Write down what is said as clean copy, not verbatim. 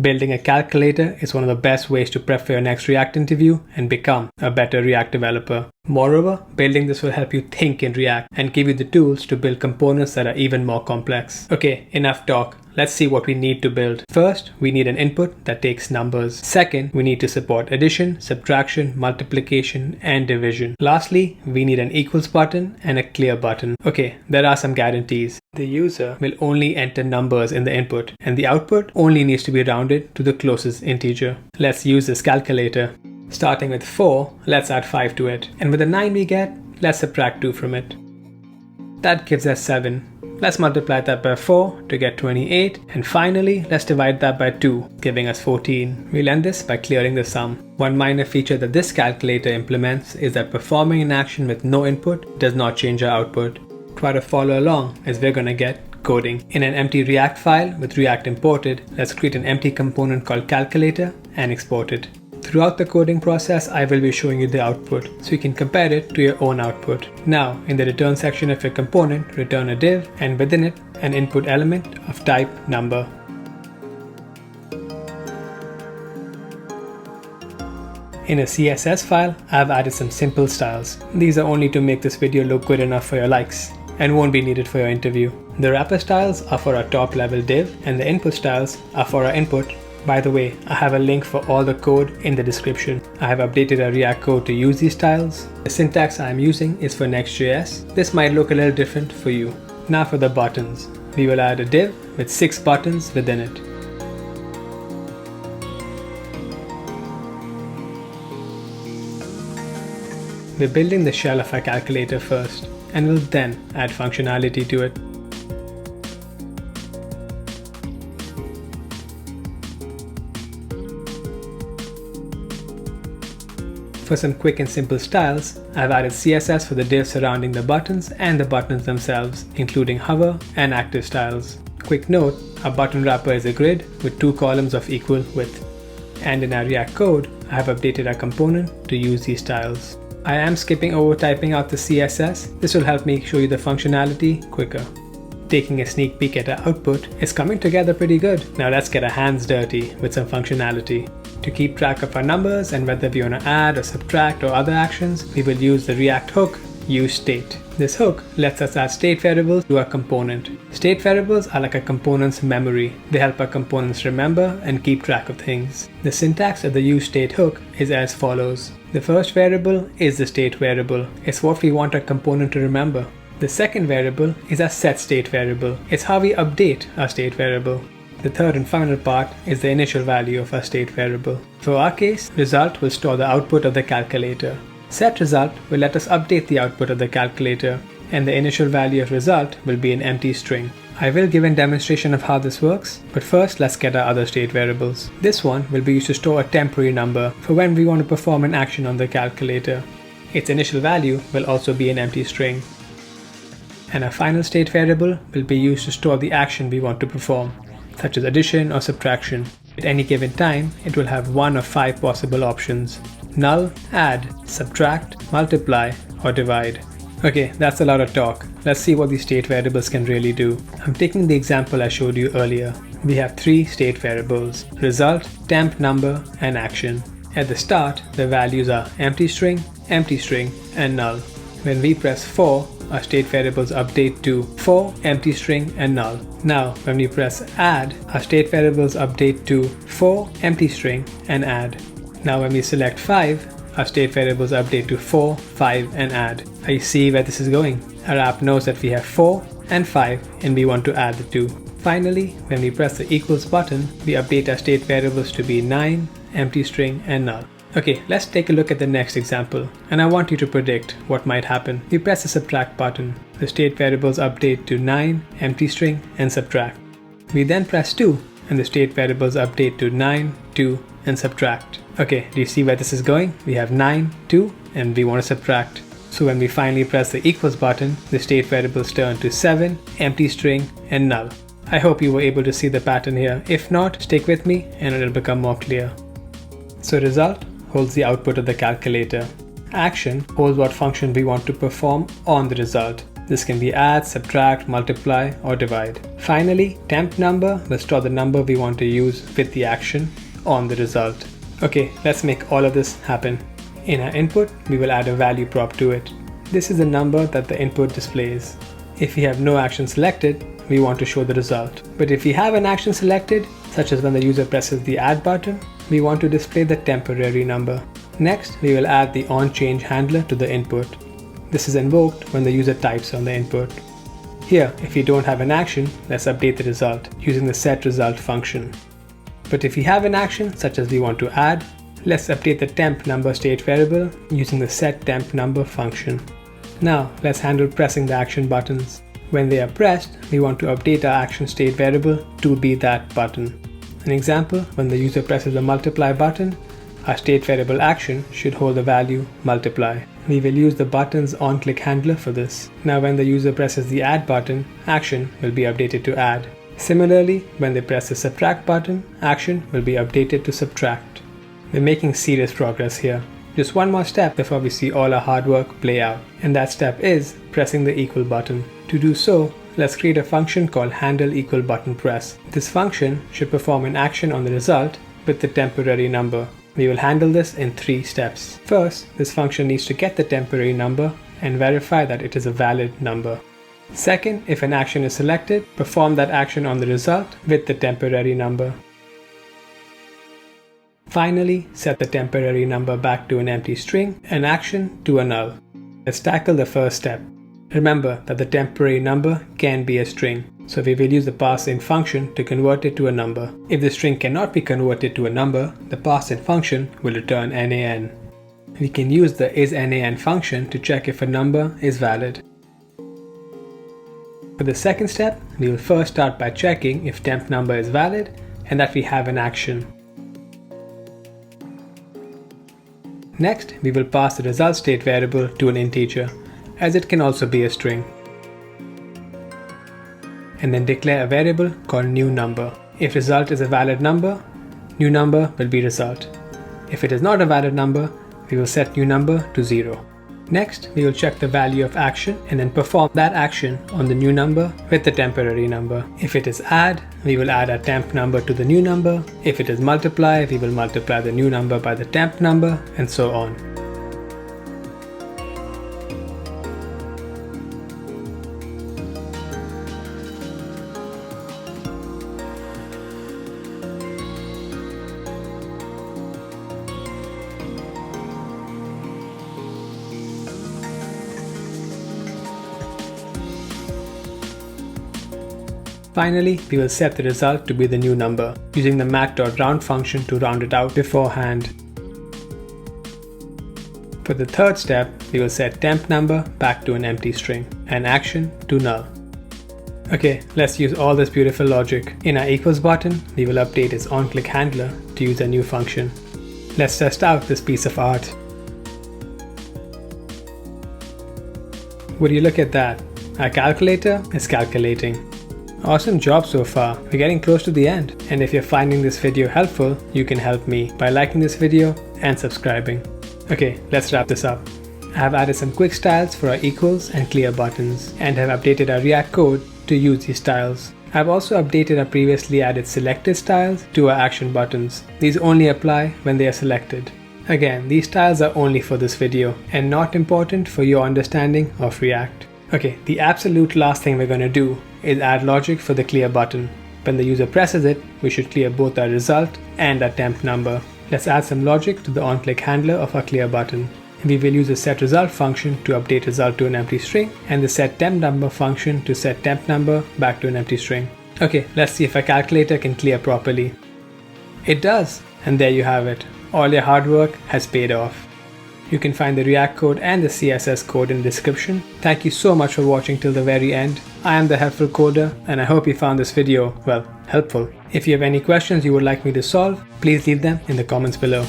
Building a calculator is one of the best ways to prep for your next React interview and become a better React developer. Moreover, building this will help you think in React and give you the tools to build components that are even more complex. Okay, enough talk. Let's see what we need to build. First, we need an input that takes numbers. Second, we need to support addition, subtraction, multiplication, and division. Lastly, we need an equals button and a clear button. Okay, there are some guarantees. The user will only enter numbers in the input, and the output only needs to be rounded to the closest integer. Let's use this calculator. Starting with 4, let's add 5 to it. And with the 9 we get, let's subtract 2 from it. That gives us 7. Let's multiply that by 4 to get 28. And finally, let's divide that by 2, giving us 14. We'll end this by clearing the sum. One minor feature that this calculator implements is that performing an action with no input does not change our output. Try to follow along as we're gonna get coding. In an empty React file with React imported, let's create an empty component called calculator and export it. Throughout the coding process, I will be showing you the output, so you can compare it to your own output. Now, in the return section of your component, return a div, and within it, an input element of type number. In a CSS file, I've added some simple styles. These are only to make this video look good enough for your likes, and won't be needed for your interview. The wrapper styles are for our top level div, and the input styles are for our input. By the way, I have a link for all the code in the description. I have updated our React code to use these styles. The syntax I am using is for Next.js. This might look a little different for you. Now for the buttons. We will add a div with 6 buttons within it. We're building the shell of our calculator first, and will then add functionality to it. For some quick and simple styles, I've added CSS for the divs surrounding the buttons and the buttons themselves, including hover and active styles. Quick note, our button wrapper is a grid with 2 columns of equal width. And in our React code, I have updated our component to use these styles. I am skipping over typing out the CSS. This will help me show you the functionality quicker. Taking a sneak peek at our output, it's coming together pretty good. Now let's get our hands dirty with some functionality. To keep track of our numbers and whether we want to add or subtract or other actions, we will use the React hook useState. This hook lets us add state variables to our component. State variables are like a component's memory. They help our components remember and keep track of things. The syntax of the useState hook is as follows. The first variable is the state variable. It's what we want our component to remember. The second variable is our setState variable. It's how we update our state variable. The third and final part is the initial value of our state variable. For our case, result will store the output of the calculator. SetResult will let us update the output of the calculator, and the initial value of result will be an empty string. I will give a demonstration of how this works, but first let's get our other state variables. This one will be used to store a temporary number for when we want to perform an action on the calculator. Its initial value will also be an empty string. And our final state variable will be used to store the action we want to perform, such as addition or subtraction. At any given time, it will have one of 5 possible options: null, add, subtract, multiply, or divide. Okay, that's a lot of talk. Let's see what these state variables can really do. I'm taking the example I showed you earlier. We have 3 state variables: result, temp number, and action. At the start, the values are empty string, and null. When we press 4, our state variables update to 4, empty string, and null. Now, when we press add, our state variables update to 4, empty string, and add. Now when we select 5, our state variables update to 4, 5, and add. I see where this is going. Our app knows that we have 4 and 5, and we want to add the 2. Finally, when we press the equals button, we update our state variables to be 9, empty string, and null. Okay, let's take a look at the next example, and I want you to predict what might happen. We press the subtract button. The state variables update to 9, empty string, and subtract. We then press 2, and the state variables update to 9, 2, and subtract. Okay, do you see where this is going? We have 9, 2, and we want to subtract. So when we finally press the equals button, the state variables turn to 7, empty string, and null. I hope you were able to see the pattern here. If not, stick with me and it'll become more clear. So result holds the output of the calculator. Action holds what function we want to perform on the result. This can be add, subtract, multiply, or divide. Finally, temp number will store the number we want to use with the action on the result. Okay, let's make all of this happen. In our input, we will add a value prop to it. This is the number that the input displays. If we have no action selected, we want to show the result. But if we have an action selected, such as when the user presses the add button, we want to display the temporary number. Next, we will add the onChange handler to the input. This is invoked when the user types on the input. Here, if we don't have an action, let's update the result using the setResult function. But if we have an action, such as we want to add, let's update the temp number state variable using the setTempNumber function. Now, let's handle pressing the action buttons. When they are pressed, we want to update our action state variable to be that button. An example, when the user presses the multiply button, our state variable action should hold the value multiply. We will use the button's onClick handler for this. Now when the user presses the add button, action will be updated to add. Similarly, when they press the subtract button, action will be updated to subtract. We're making serious progress here. Just one more step before we see all our hard work play out, and that step is pressing the equal button. To do so, let's create a function called handleEqualButtonPress. This function should perform an action on the result with the temporary number. We will handle this in 3 steps. First, this function needs to get the temporary number and verify that it is a valid number. Second, if an action is selected, perform that action on the result with the temporary number. Finally, set the temporary number back to an empty string and action to a null. Let's tackle the first step. Remember that the temporary number can be a string, so we will use the parseInt function to convert it to a number. If the string cannot be converted to a number, the parseInt function will return NaN. We can use the isNaN function to check if a number is valid. For the second step, we will first start by checking if temp number is valid and that we have an action. Next, we will pass the result state variable to an integer, as it can also be a string. And then declare a variable called newNumber. If result is a valid number, newNumber will be result. If it is not a valid number, we will set newNumber to 0. Next, we will check the value of action and then perform that action on the new number with the temporary number. If it is add, we will add our temp number to the new number. If it is multiply, we will multiply the new number by the temp number, and so on. Finally, we will set the result to be the new number, using the mat.round function to round it out beforehand. For the third step, we will set temp number back to an empty string and action to null. Okay, let's use all this beautiful logic. In our equals button, we will update its onClick handler to use a new function. Let's test out this piece of art. Would you look at that? Our calculator is calculating. Awesome job so far. We're getting close to the end. And if you're finding this video helpful, you can help me by liking this video and subscribing. Okay, let's wrap this up. I have added some quick styles for our equals and clear buttons and have updated our React code to use these styles. I've also updated our previously added selected styles to our action buttons. These only apply when they are selected. Again, these styles are only for this video and not important for your understanding of React. Okay, the absolute last thing we're going to do is add logic for the clear button. When the user presses it, we should clear both our result and our temp number. Let's add some logic to the onClick handler of our clear button. We will use the setResult function to update result to an empty string and the setTempNumber function to set temp number back to an empty string. Okay, let's see if our calculator can clear properly. It does, and there you have it. All your hard work has paid off. You can find the React code and the CSS code in the description. Thank you so much for watching till the very end. I am the Helpful Coder, and I hope you found this video, well, helpful. If you have any questions you would like me to solve, please leave them in the comments below.